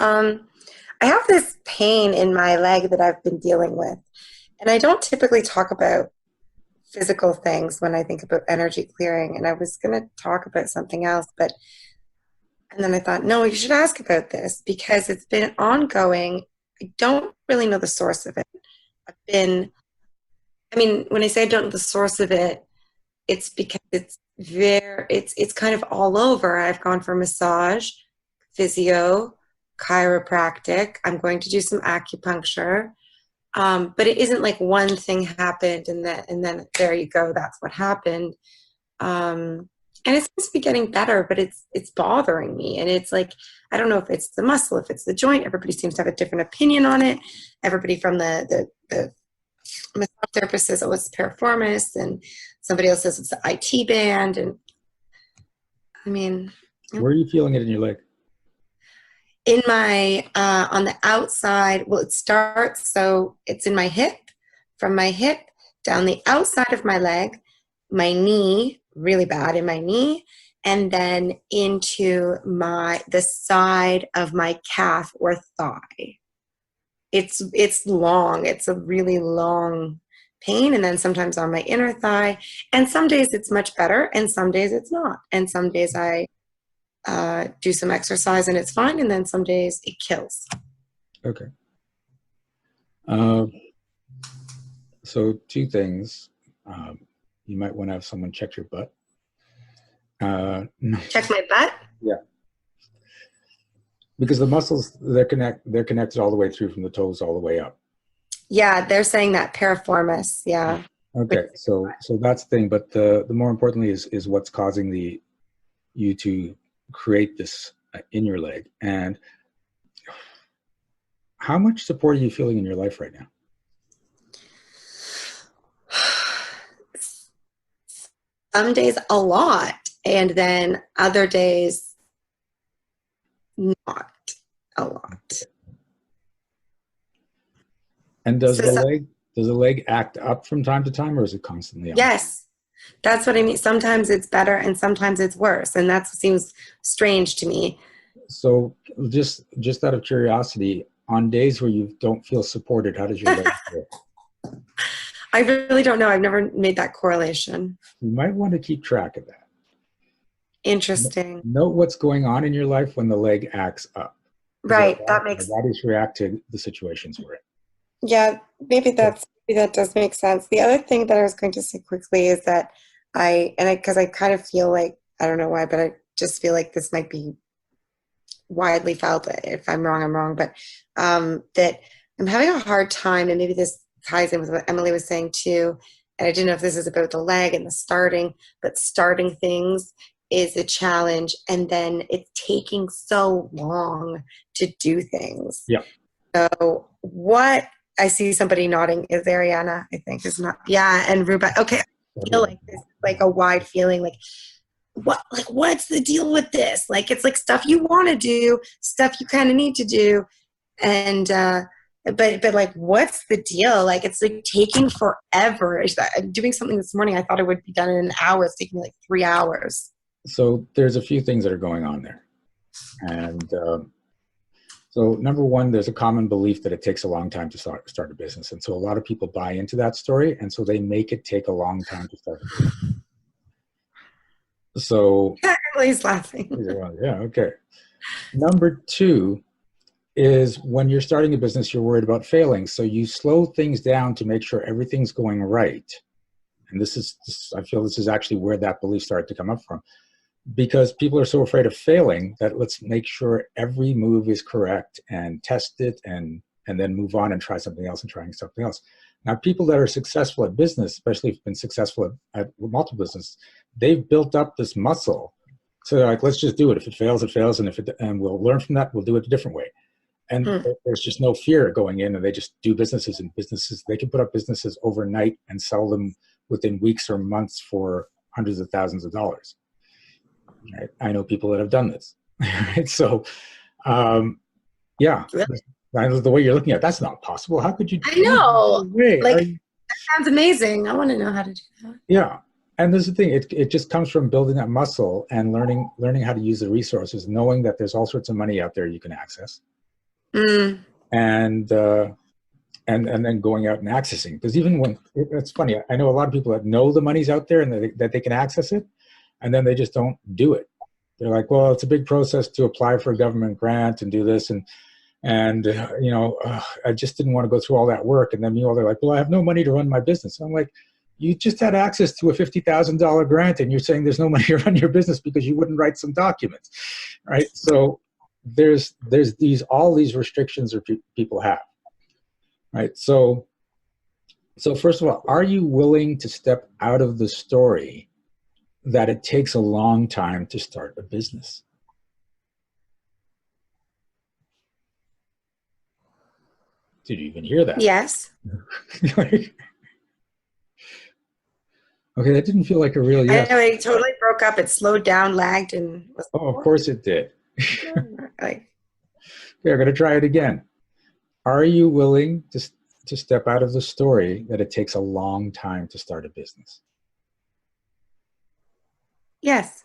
I have this pain in my leg that I've been dealing with. And I don't typically talk about physical things when I think about energy clearing. And I was going to talk about something else, but, and then I thought, no, you should ask about this because it's been ongoing. I don't really know the source of it. I've been, I mean, when I say I don't know the source of it, it's because it's kind of all over. I've gone for massage, physio, chiropractic. I'm going to do some acupuncture. But it isn't like one thing happened and then there you go, that's what happened. And it seems to be getting better, but it's bothering me. And it's like, I don't know if it's the muscle, if it's the joint. Everybody seems to have a different opinion on it. Everybody from the massage therapist says, oh, it's piriformis, and somebody else says it's the IT band. And I mean, Where are you feeling it in your leg? in my on the outside, well, it starts, so it's in my hip, from my hip down the outside of my leg, my knee, really bad in my knee, and then into the side of my calf or thigh. It's long. It's a really long pain, and then sometimes on my inner thigh. And some days it's much better, and some days it's not. And some days I do some exercise and it's fine, and then some days it kills. Okay. So two things. You might want to have someone check your butt. Check my butt? Yeah. Because the muscles, they're connected all the way through from the toes all the way up. Yeah, they're saying that piriformis, yeah. Okay, so that's the thing. But the more importantly is what's causing you to create this in your leg. And how much support are you feeling in your life right now? Some days a lot, and then other days not a lot. And does the leg act up from time to time, or is it constantly on? Yes, that's what I mean. Sometimes it's better and sometimes it's worse, and that seems strange to me. So just out of curiosity, on days where you don't feel supported, how does your leg feel? I really don't know. I've never made that correlation. You might want to keep track of that. Interesting. Note what's going on in your life when the leg acts up. Right. That makes sense. Bodies react to the situations we're in. Yeah, maybe that does make sense. The other thing that I was going to say quickly is that because I kind of feel like, I don't know why, but I just feel like this might be widely felt. If I'm wrong, I'm wrong. But that I'm having a hard time, and maybe this ties in with what Emily was saying too. And I didn't know if this is about the leg and the starting, but starting things is a challenge, and then it's taking so long to do things. Yeah. So what I see somebody nodding is Ariana, I think, is not. Yeah, and Ruba. Okay, I feel like this, like a wide feeling, like what's the deal with this? Like it's like stuff you want to do, stuff you kind of need to do, and but like what's the deal? Like it's like taking forever. I'm doing something this morning. I thought it would be done in an hour. It's taking me like 3 hours. So there's a few things that are going on there, and so number one, there's a common belief that it takes a long time to start a business. And so a lot of people buy into that story. And so they make it take a long time to start a business. So Emily's laughing. Yeah, okay. Number two is when you're starting a business, you're worried about failing. So you slow things down to make sure everything's going right. And I feel this is actually where that belief started to come up from. Because people are so afraid of failing that let's make sure every move is correct and test it and then move on and try something else and trying something else. Now, people that are successful at business, especially if they've been successful at multiple businesses, they've built up this muscle. So they're like, let's just do it. If it fails, it fails. And we'll learn from that. We'll do it a different way. And there's just no fear going in, and they just do businesses, and businesses. They can put up businesses overnight and sell them within weeks or months for hundreds of thousands of dollars. Right? I know people that have done this. Right? So, yeah, really? The way you're looking at it, that's not possible. How could you? I know. Like, that sounds amazing. I want to know how to do that. Yeah, and there's the thing. It just comes from building that muscle and learning how to use the resources, knowing that there's all sorts of money out there you can access. Mm. and then going out and accessing. Because even when it's funny, I know a lot of people that know the money's out there and that they can access it, and then they just don't do it. They're like, well, it's a big process to apply for a government grant and do this, and I just didn't want to go through all that work. And then meanwhile, they're like, well, I have no money to run my business. I'm like, you just had access to a $50,000 grant, and you're saying there's no money to run your business because you wouldn't write some documents, right? So there's all these restrictions that people have, right? So first of all, are you willing to step out of the story that it takes a long time to start a business? Did you even hear that? Yes. Okay, that didn't feel like a real I yes. know it totally broke up. It slowed down, lagged, and was Oh, of course it did. like, Okay, I'm going to try it again. Are you willing to step out of the story that it takes a long time to start a business? yes.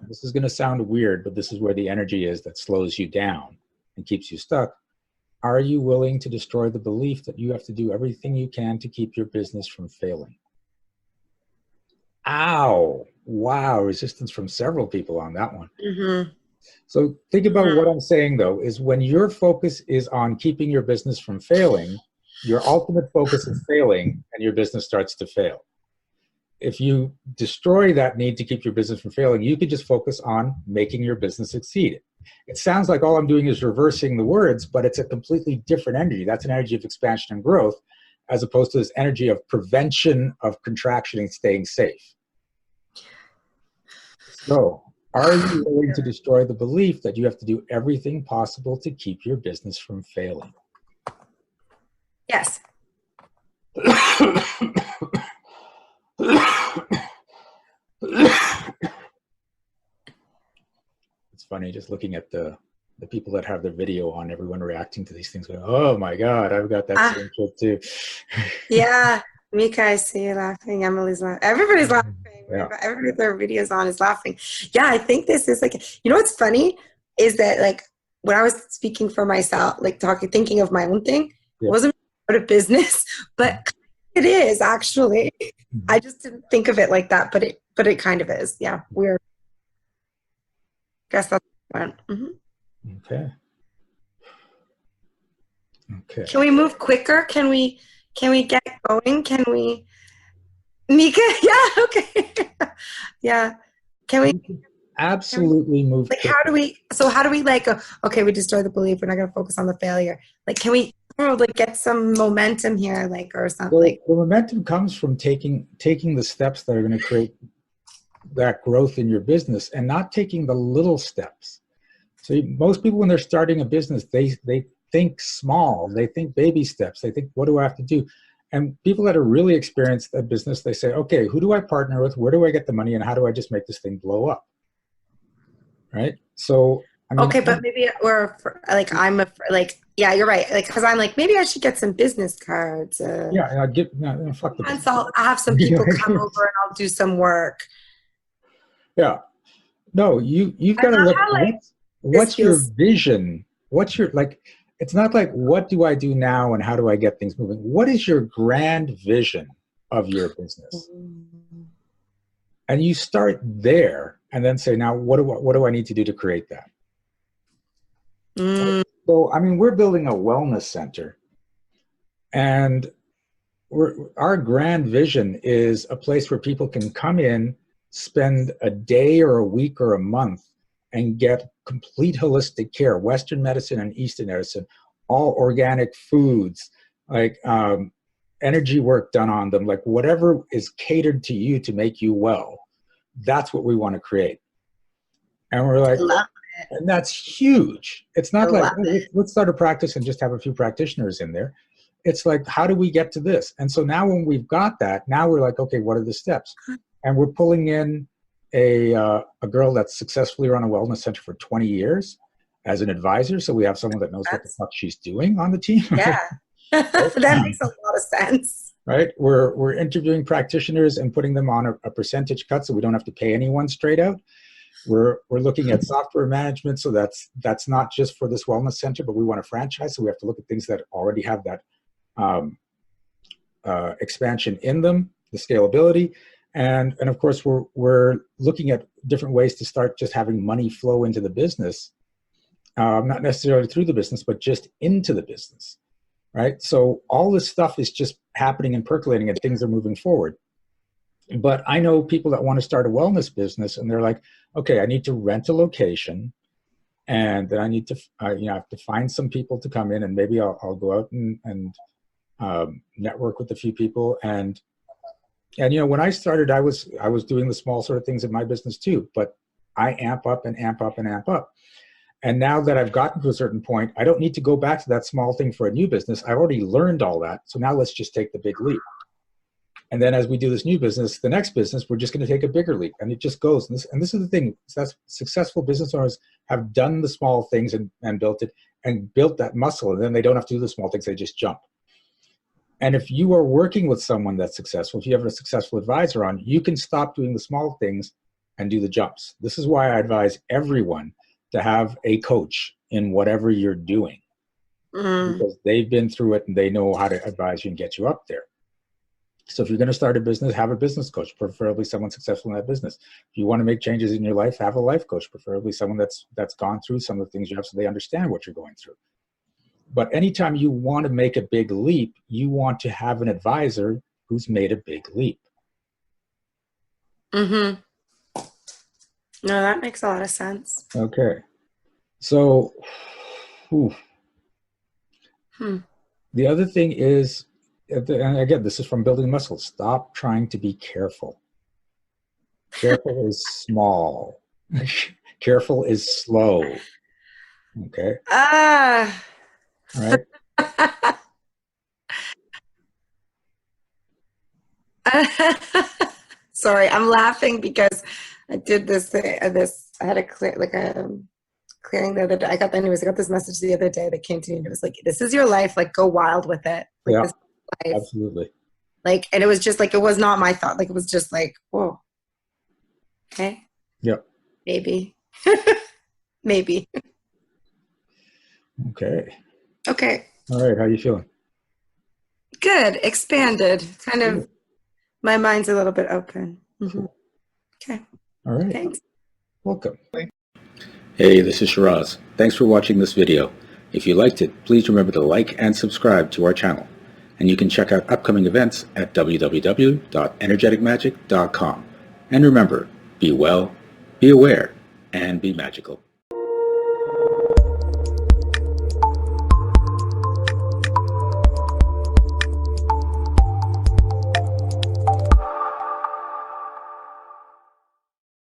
This is going to sound weird, but this is where the energy is that slows you down and keeps you stuck. Are you willing to destroy the belief that you have to do everything you can to keep your business from failing? Ow. Wow. Resistance from several people on that one. Mm-hmm. So think about what I'm saying, though, is when your focus is on keeping your business from failing, your ultimate focus is failing, and your business starts to fail. If you destroy that need to keep your business from failing, you could just focus on making your business succeed. It sounds like all I'm doing is reversing the words, but it's a completely different energy. That's an energy of expansion and growth, as opposed to this energy of prevention of contraction and staying safe. So, are you willing to destroy the belief that you have to do everything possible to keep your business from failing? Yes. It's funny just looking at the people that have their video on, everyone reacting to these things going, oh my God, I've got that same shit too. Yeah. Mika, I see you laughing. Emily's laughing. Everybody's laughing. Yeah. Everybody with their videos on is laughing. Yeah, I think this is like, you know what's funny is that like when I was speaking for myself, like thinking of my own thing, it wasn't out of business, but it is actually. I just didn't think of it like that, but it kind of is. Yeah, weird. Guess that's one. Mm-hmm. Okay. Okay. Can we move quicker? Can we get going? Can we, Mika? Yeah. Okay. Yeah. Can we? Absolutely move. Like, how do we like, okay, we destroy the belief. We're not going to focus on the failure. Like, can we like get some momentum here, like, or something? Well, the momentum comes from taking the steps that are going to create that growth in your business and not taking the little steps. So most people, when they're starting a business, they think small, they think baby steps, they think, what do I have to do? And people that are really experienced at business, they say, okay, who do I partner with? Where do I get the money? And how do I just make this thing blow up? Right? So, I mean, okay, but maybe, or like, yeah, you're right. Like, cause I'm like, maybe I should get some business cards. Yeah, fuck the business. I'll have some people come over and I'll do some work. Yeah. No, you've got to look at what's your vision? What's your, like, it's not like, what do I do now and how do I get things moving? What is your grand vision of your business? And you start there and then say, now, what do I need to do to create that? So, I mean, we're building a wellness center, and our grand vision is a place where people can come in, spend a day or a week or a month and get complete holistic care, Western medicine and Eastern medicine, all organic foods, like energy work done on them, like whatever is catered to you to make you well. That's what we want to create. And we're like, and that's huge. It's not like, let's start a practice and just have a few practitioners in there. It's like, how do we get to this? And so now when we've got that, now we're like, okay, what are the steps? And we're pulling in a girl that's successfully run a wellness center for 20 years as an advisor. So we have someone that knows what the fuck she's doing on the team. Yeah. That makes a lot of sense. right? We're interviewing practitioners and putting them on a percentage cut so we don't have to pay anyone straight out. We're looking at software management, so that's not just for this wellness center, but we want to franchise, so we have to look at things that already have that expansion in them, the scalability, and of course we're looking at different ways to start just having money flow into the business, not necessarily through the business, but just into the business, right? So all this stuff is just happening and percolating, and things are moving forward. But I know people that want to start a wellness business, and they're like, okay, I need to rent a location, and then I need to, I have to find some people to come in, and maybe I'll go out and network with a few people. And when I started, I was doing the small sort of things in my business too, but I amp up and amp up and amp up. And now that I've gotten to a certain point, I don't need to go back to that small thing for a new business. I already learned all that. So now let's just take the big leap. And then as we do this new business, the next business, we're just going to take a bigger leap. And it just goes. And this is the thing. That's successful business owners have done the small things and built it and built that muscle. And then they don't have to do the small things. They just jump. And if you are working with someone that's successful, if you have a successful advisor on, you can stop doing the small things and do the jumps. This is why I advise everyone to have a coach in whatever you're doing, because they've been through it and they know how to advise you and get you up there. So if you're going to start a business, have a business coach, preferably someone successful in that business. If you want to make changes in your life, have a life coach, preferably someone that's gone through some of the things you have so they understand what you're going through. But anytime you want to make a big leap, you want to have an advisor who's made a big leap. Mm-hmm. No, that makes a lot of sense. Okay. So, the other thing is, and again, this is from building muscle. Stop trying to be careful. Careful is small. Careful is slow. Okay. All right. Sorry, I'm laughing because I did this. I had a clearing the other day. I got this message the other day that came to me, and it was like, "This is your life. Like, go wild with it." Like, yeah, this is life. Absolutely. Like, and it was just like, it was not my thought. Like, it was just like, whoa. Okay. Yep. Maybe. Maybe. Okay. Okay. All right. How are you feeling? Good. Expanded. Kind of. My mind's a little bit open. Mm-hmm. Okay. All right. Thanks. Welcome. Hey, this is Shiraz. Thanks for watching this video. If you liked it, please remember to like and subscribe to our channel. And you can check out upcoming events at www.energeticmagic.com. And remember, be well, be aware, and be magical.